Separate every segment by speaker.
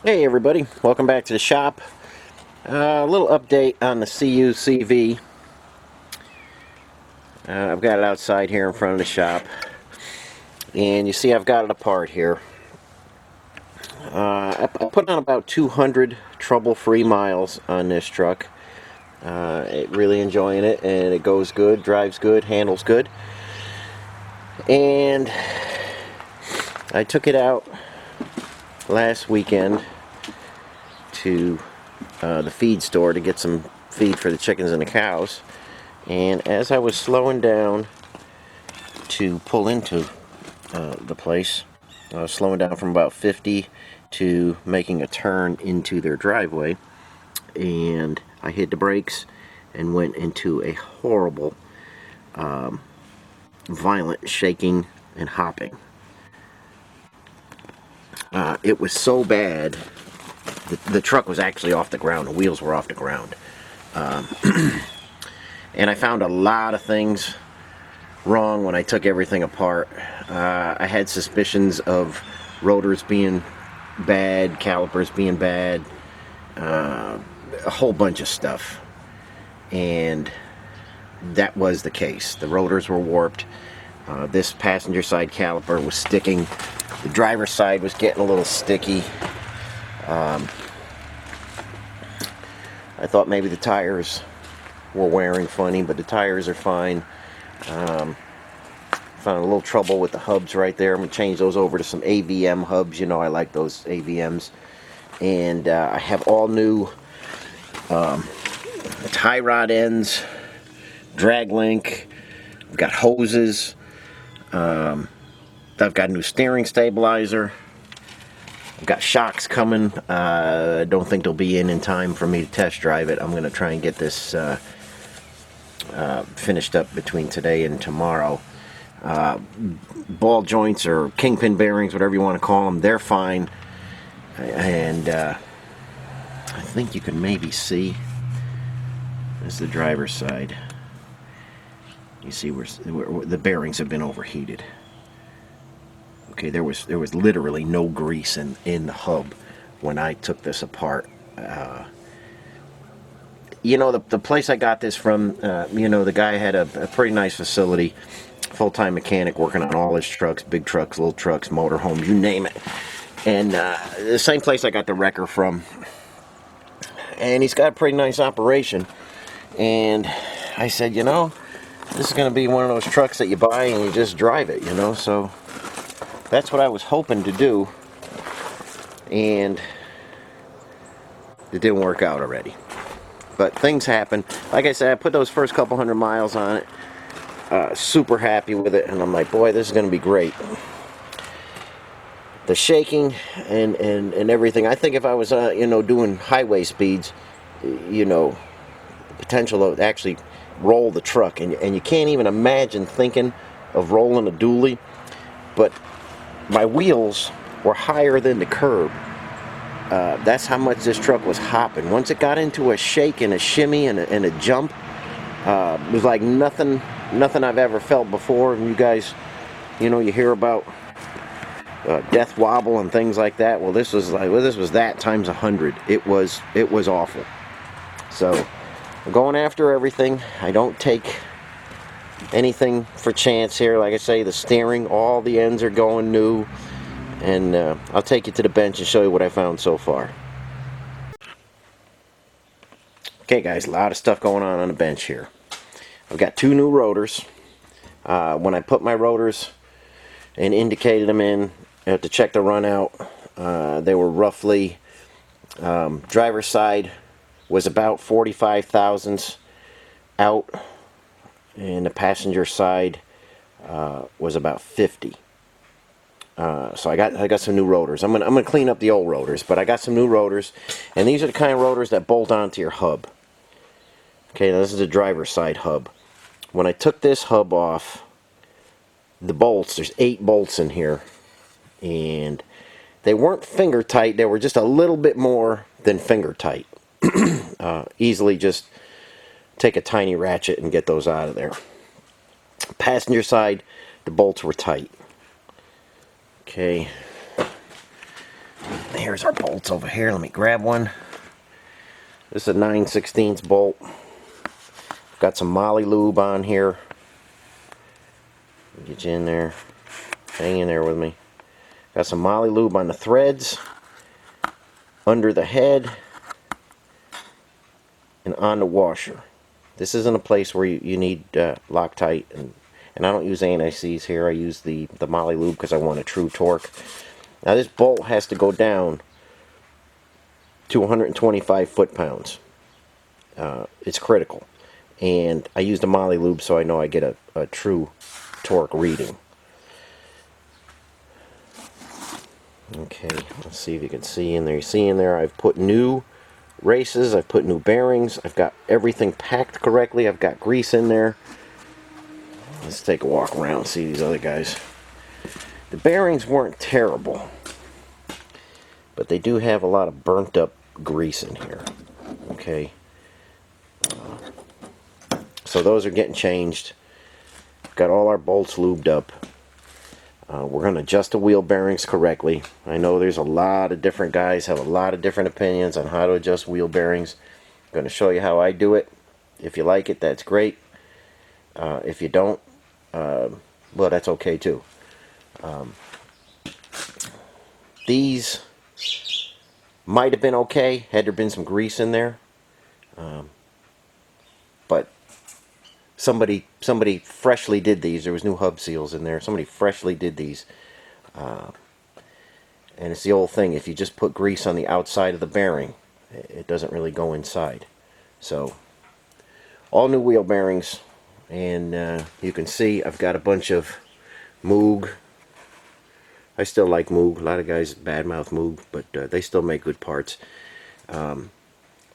Speaker 1: Hey everybody, welcome back to the shop. A little update on the CUCV. I've got it outside here in front of the shop, and you see I've got it apart here. I put on about 200 trouble-free miles on this truck. Really enjoying it, and it goes good, drives good, handles good. And I took it out last weekend to the feed store to get some feed for the chickens and the cows. And as I was slowing down to pull into the place, I was slowing down from about 50 to making a turn into their driveway, and I hit the brakes and went into a horrible, violent shaking and hopping. It was so bad, the truck was actually off the ground, the wheels were off the ground. And I found a lot of things wrong when I took everything apart. I had suspicions of rotors being bad, calipers being bad, a whole bunch of stuff. And that was the case. The rotors were warped. This passenger side caliper was sticking. The driver's side was getting a little sticky. I thought maybe the tires were wearing funny, but the tires are fine. Found a little trouble with the hubs right there. I'm going to change those over to some AVM hubs. You know I like those AVMs. And I have all new tie rod ends, drag link. I've got hoses. I've got a new steering stabilizer. I've got shocks coming. I don't think they'll be in time for me to test drive it. I'm going to try and get this finished up between today and tomorrow. Ball joints or kingpin bearings, whatever you want to call them, they're fine. And I think you can maybe see, this is the driver's side. You see where the bearings have been overheated. Okay, there was literally no grease in the hub when I took this apart. You know, the place I got this from, you know, the guy had a pretty nice facility, full-time mechanic working on all his trucks, big trucks, little trucks, motorhomes, you name it. And the same place I got the wrecker from. And he's got a pretty nice operation. And I said, you know, this is going to be one of those trucks that you buy and you just drive it, you know. So that's what I was hoping to do. And it didn't work out already. But things happen. Like I said, I put those first couple hundred miles on it. Super happy with it. And I'm like, boy, this is going to be great. The shaking and everything. I think if I was, you know, doing highway speeds, you know, the potential to actually roll the truck. And you can't even imagine thinking of rolling a dually. But my wheels were higher than the curb. That's how much this truck was hopping. Once it got into a shake and a shimmy and a jump, it was like nothing I've ever felt before. And you guys, you know, you hear about death wobble and things like that. Well, this was that times 100. It was awful. So I'm going after everything. I don't take anything for chance here. Like I say, the steering, all the ends are going new. And I'll take you to the bench and show you what I found so far. Okay guys, a lot of stuff going on the bench here. I've got two new rotors. When I put my rotors and indicated them in to check the run out, they were roughly, driver's side was about 45 thousandths out, and the passenger side was about 50. So I got some new rotors. I'm gonna clean up the old rotors, but I got some new rotors, and these are the kind of rotors that bolt onto your hub. Okay, now this is the driver's side hub. When I took this hub off, the bolts, there's 8 bolts in here, and they weren't finger tight. They were just a little bit more than finger tight. Easily just take a tiny ratchet and get those out of there. Passenger side, the bolts were tight. Okay, here's our bolts over here. Let me grab one. This is a 9/16 bolt. Got some moly lube on here. Get you in there. Hang in there with me. Got some moly lube on the threads, under the head, and on the washer. This isn't a place where you need Loctite, and I don't use anti-seize here. I use the moly lube because I want a true torque. Now this bolt has to go down to 125 foot-pounds. It's critical. And I use the moly lube so I know I get a true torque reading. Okay, let's see if you can see in there. You see in there I've put new races, I've put new bearings, I've got everything packed correctly, I've got grease in there. Let's take a walk around and see these other guys. The bearings weren't terrible, but they do have a lot of burnt up grease in here. Okay, so those are getting changed. Got all our bolts lubed up. We're going to adjust the wheel bearings correctly. I know there's a lot of different guys have a lot of different opinions on how to adjust wheel bearings. I'm going to show you how I do it. If you like it, that's great. If you don't, well, that's okay too. These might have been okay had there been some grease in there, but somebody freshly did these. There was new hub seals in there. Somebody freshly did these, and it's the old thing. If you just put grease on the outside of the bearing, it doesn't really go inside. So all new wheel bearings, and you can see I've got a bunch of Moog. I still like Moog. A lot of guys badmouth Moog, but they still make good parts.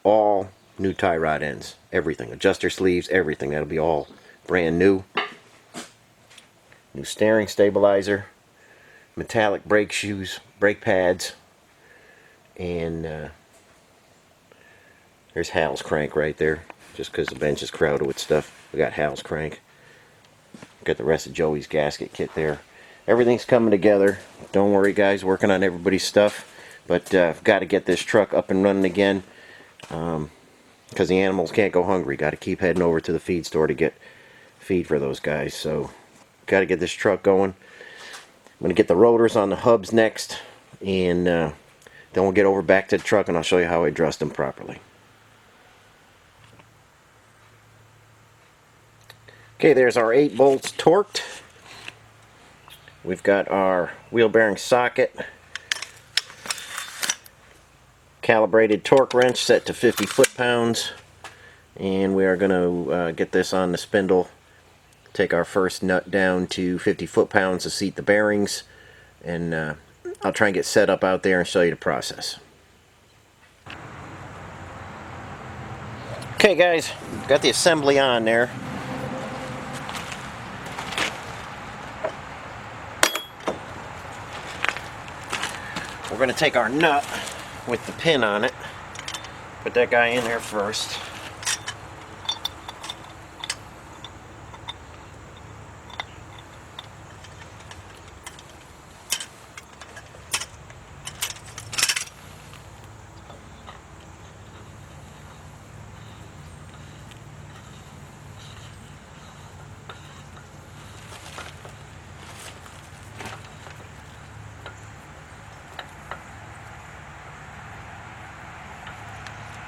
Speaker 1: All new tie rod ends, everything, adjuster sleeves, everything. That'll be all brand new. New steering stabilizer, metallic brake shoes, brake pads, and there's Hal's crank right there, just because the bench is crowded with stuff. We got Hal's crank. Got the rest of Joey's gasket kit there. Everything's coming together. Don't worry, guys, working on everybody's stuff, but I've got to get this truck up and running again. Because the animals can't go hungry. Got to keep heading over to the feed store to get feed for those guys. So, got to get this truck going. I'm going to get the rotors on the hubs next, and then we'll get over back to the truck and I'll show you how I dressed them properly. Okay, there's our 8 bolts torqued. We've got our wheel bearing socket, calibrated torque wrench set to 50 foot-pounds, and we are going to get this on the spindle. Take our first nut down to 50 foot-pounds to seat the bearings, and I'll try and get set up out there and show you the process. Okay guys, got the assembly on there. We're going to take our nut with the pin on it, put that guy in there first.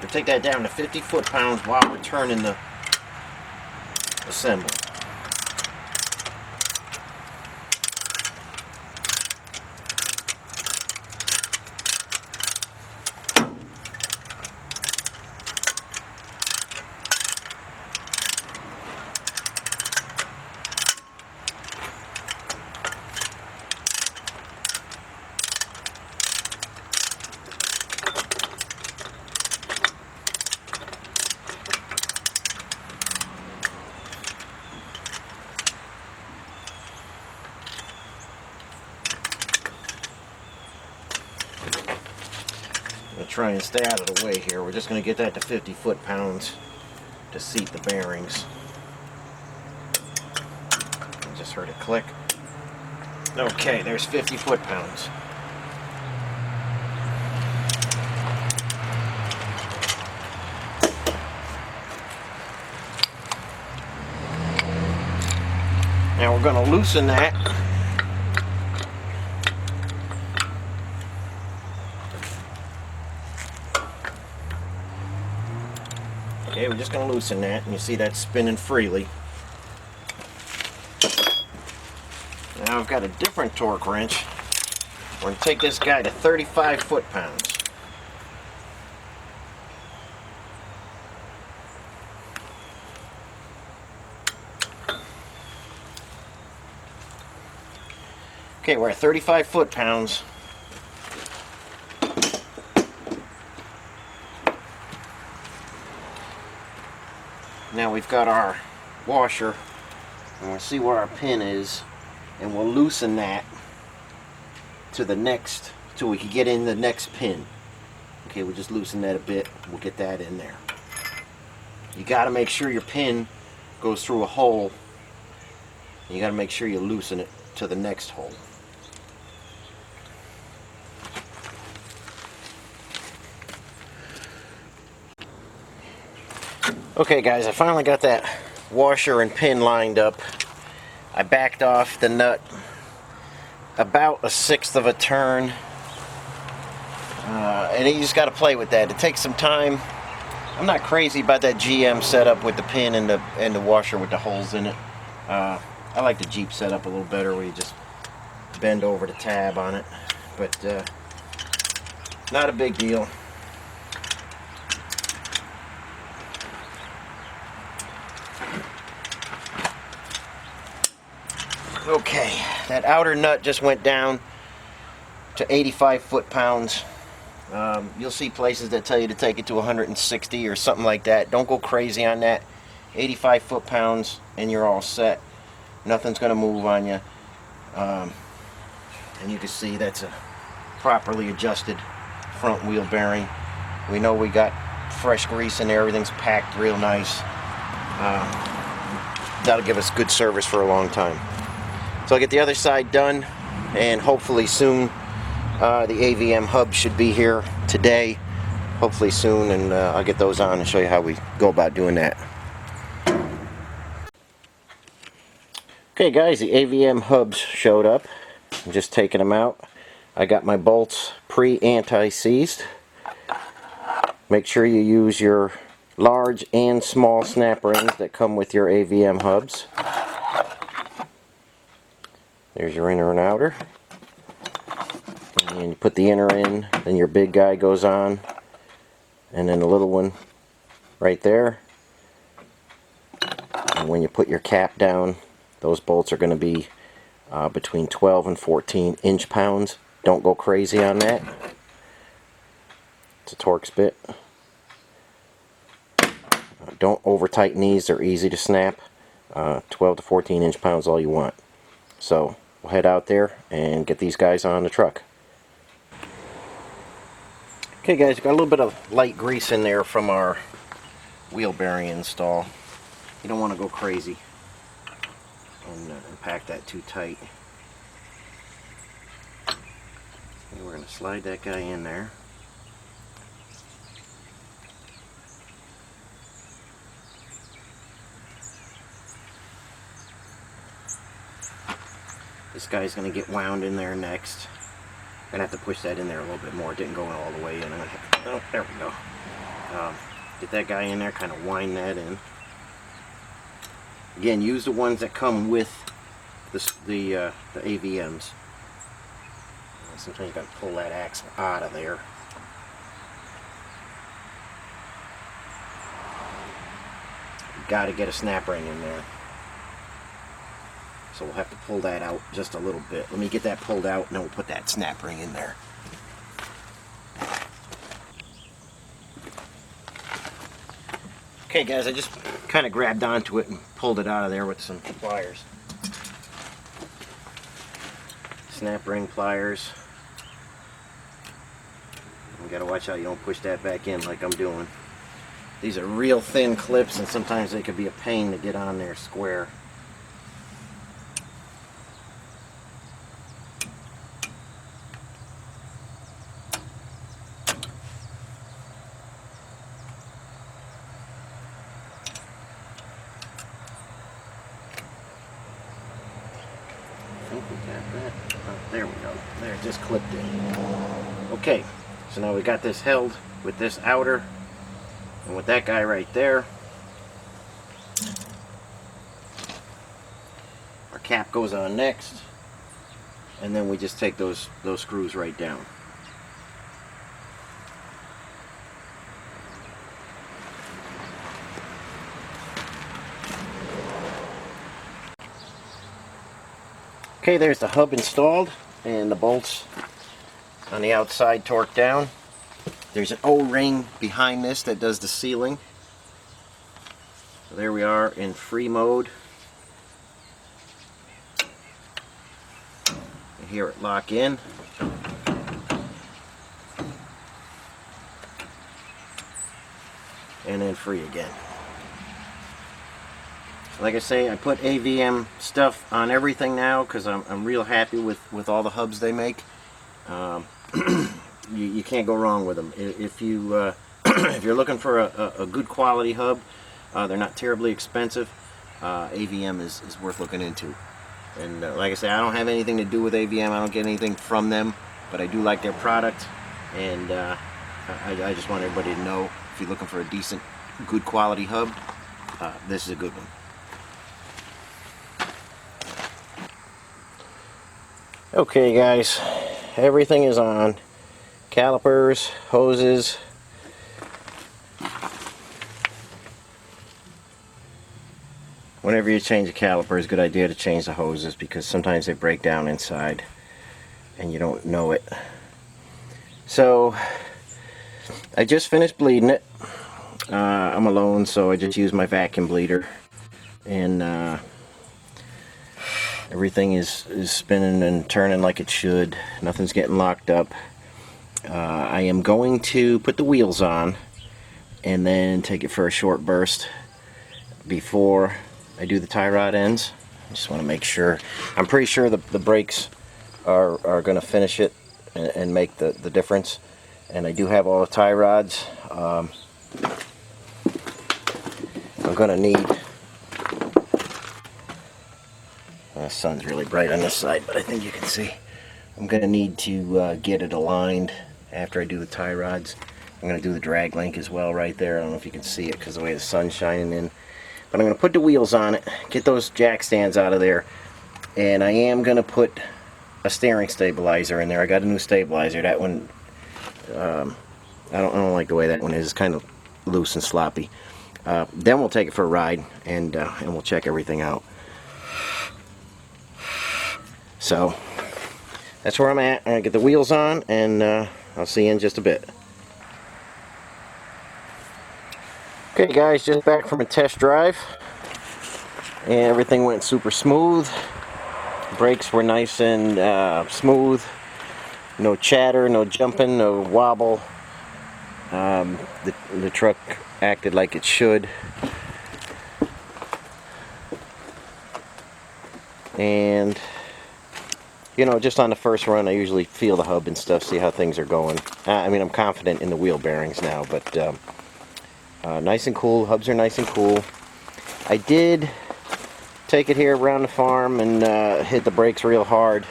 Speaker 1: We'll take that down to 50 foot-pounds while we're turning the assembly. Try and stay out of the way here. We're just going to get that to 50 foot-pounds to seat the bearings. I just heard it click. Okay, there's 50 foot-pounds. Now we're going to loosen that. Okay, we're just going to loosen that, and you see that spinning freely. Now I've got a different torque wrench. We're going to take this guy to 35 foot-pounds. Okay, we're at 35 foot-pounds. Now we've got our washer, and we'll see where our pin is, and we'll loosen that to the next, so we can get in the next pin. Okay, we'll just loosen that a bit. We'll get that in there. You got to make sure your pin goes through a hole. You got to make sure you loosen it to the next hole. Okay guys, I finally got that washer and pin lined up. I backed off the nut about 1/6 of a turn, and you just got to play with that. It takes some time. I'm not crazy about that GM setup with the pin and the washer with the holes in it. I like the Jeep setup a little better, where you just bend over the tab on it, but not a big deal. Okay, that outer nut just went down to 85 foot-pounds. You'll see places that tell you to take it to 160 or something like that. Don't go crazy on that. 85 foot-pounds and you're all set. Nothing's going to move on you. And you can see that's a properly adjusted front wheel bearing. We know we got fresh grease in there. Everything's packed real nice. That'll give us good service for a long time. So I'll get the other side done, and hopefully soon the AVM hub should be here today, hopefully soon, and I'll get those on and show you how we go about doing that. Okay guys, the AVM hubs showed up. I'm just taking them out. I got my bolts pre-anti-seized. Make sure you use your large and small snap rings that come with your AVM hubs. There's your inner and outer. And you put the inner in, then your big guy goes on, and then the little one right there. And when you put your cap down, those bolts are going to be between 12 and 14 inch-pounds. Don't go crazy on that. It's a Torx bit. Don't over tighten these, they're easy to snap. 12 to 14 inch-pounds all you want. So we'll head out there and get these guys on the truck. Okay guys, got a little bit of light grease in there from our wheel bearing install. You don't want to go crazy and pack that too tight. And we're going to slide that guy in there. This guy's going to get wound in there next. I'm going to have to push that in there a little bit more. It didn't go all the way in. Oh, there we go. Get that guy in there, kind of wind that in. Again, use the ones that come with the AVMs. Sometimes you got to pull that axle out of there. You got to get a snap ring in there. So we'll have to pull that out just a little bit. Let me get that pulled out, and then we'll put that snap ring in there. Okay guys, I just kind of grabbed onto it and pulled it out of there with some pliers. Snap ring pliers. You gotta watch out you don't push that back in like I'm doing. These are real thin clips, and sometimes they could be a pain to get on there square. just clipped in. Okay, so now we got this held with this outer and with that guy right there. Our cap goes on next, and then we just take those screws right down. Okay, there's the hub installed and the bolts on the outside torqued down. There's an O-ring behind this that does the sealing. So there we are in free mode. You hear it lock in. And then free again. Like I say, I put AVM stuff on everything now because I'm real happy with all the hubs they make. You can't go wrong with them. If you if you're looking for a good quality hub, they're not terribly expensive. AVM is worth looking into. And like I say, I don't have anything to do with AVM. I don't get anything from them, but I do like their product. And I just want everybody to know, if you're looking for a decent, good quality hub, this is a good one. Okay guys, everything is on. Calipers, hoses. Whenever you change a caliper, it's a good idea to change the hoses because sometimes they break down inside and you don't know it. So, I just finished bleeding it. I'm alone, so I just use my vacuum bleeder. And everything is spinning and turning like it should. Nothing's getting locked up. I am going to put the wheels on and then take it for a short burst before I do the tie rod ends. I just want to make sure. I'm pretty sure the brakes are going to finish it and make the difference. And I do have all the tie rods. I'm going to need... The sun's really bright on this side, but I think you can see. I'm going to need to get it aligned after I do the tie rods. I'm going to do the drag link as well right there. I don't know if you can see it because of the way the sun's shining in. But I'm going to put the wheels on it, get those jack stands out of there, and I am going to put a steering stabilizer in there. I got a new stabilizer. That one, I don't like the way that one is. It's kind of loose and sloppy. Then we'll take it for a ride and we'll check everything out. So that's where I'm at. I'm going to get the wheels on, and I'll see you in just a bit. Okay guys, just back from a test drive, and everything went super smooth. Brakes were nice and smooth. No chatter, no jumping, no wobble. The truck acted like it should. And you know, just on the first run, I usually feel the hub and stuff, see how things are going. I mean, I'm confident in the wheel bearings now, but nice and cool. Hubs are nice and cool. I did take it here around the farm and hit the brakes real hard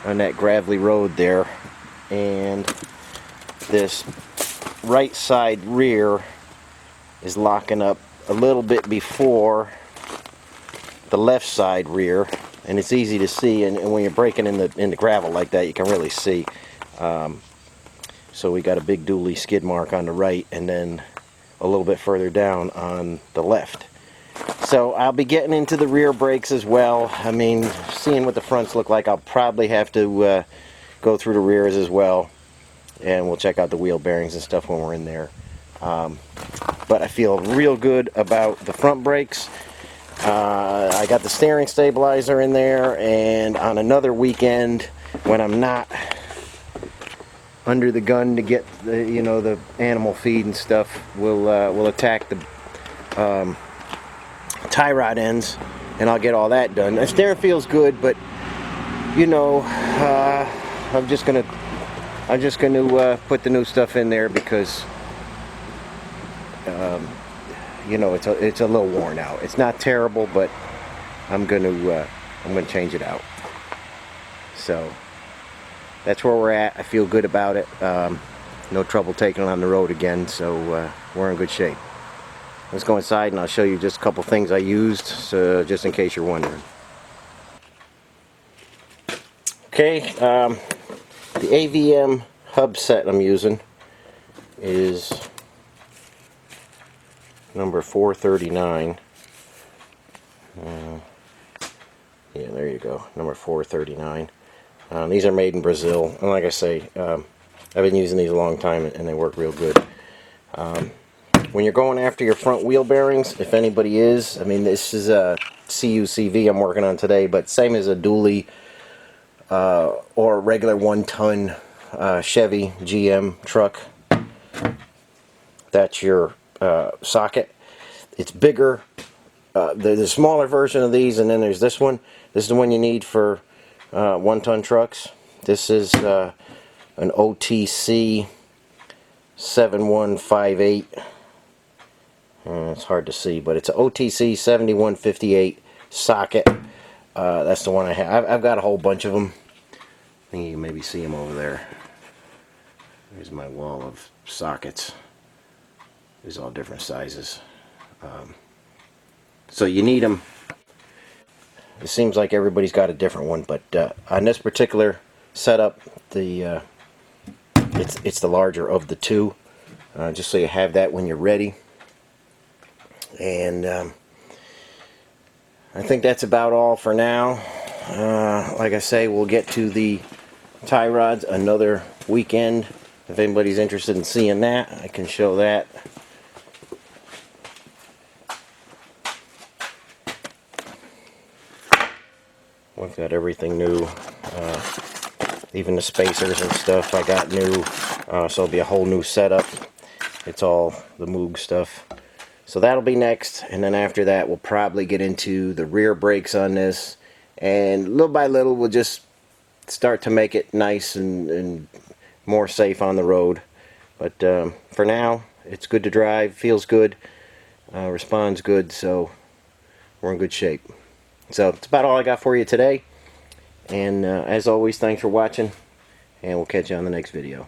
Speaker 1: on that gravelly road there. And this right side rear is locking up a little bit before the left side rear. And it's easy to see, and when you're braking in the gravel like that, you can really see. So we got a big dually skid mark on the right, and then a little bit further down on the left. So I'll be getting into the rear brakes as well. I mean, seeing what the fronts look like, I'll probably have to go through the rears as well, and we'll check out the wheel bearings and stuff when we're in there. But I feel real good about the front brakes. I got the steering stabilizer in there, and on another weekend when I'm not under the gun to get the, you know, the animal feed and stuff, we'll attack the tie rod ends, and I'll get all that done. The steering feels good, but you know, I'm just gonna put the new stuff in there because you know, it's a little worn out. It's not terrible, but I'm gonna change it out. So that's where we're at. I feel good about it. No trouble taking it on the road again, so we're in good shape. Let's go inside and I'll show you just a couple things I used, so just in case you're wondering. Okay, the AVM hub set I'm using is number 439. Yeah, there you go, number 439. These are made in Brazil, and like I say, I've been using these a long time and they work real good. When you're going after your front wheel bearings, if anybody is, I mean, this is a CUCV I'm working on today, but same as a dually or a regular 1-ton Chevy GM truck. That's your socket. It's bigger. There's a smaller version of these, and then there's this one. This is the one you need for 1-ton trucks. This is an OTC 7158. It's hard to see, but it's an OTC 7158 socket. That's the one I have. I've got a whole bunch of them. I think you can maybe see them over there. Here's my wall of sockets. There's all different sizes. So you need them. It seems like everybody's got a different one, but on this particular setup, it's the larger of the two. Just so you have that when you're ready. And I think that's about all for now. Like I say, we'll get to the tie rods another weekend. If anybody's interested in seeing that, I can show that. We've got everything new, even the spacers and stuff I got new, so it'll be a whole new setup. It's all the Moog stuff. So that'll be next, and then after that we'll probably get into the rear brakes on this, and little by little we'll just start to make it nice and more safe on the road. But for now, it's good to drive, feels good, responds good, so we're in good shape. So that's about all I got for you today, and as always, thanks for watching, and we'll catch you on the next video.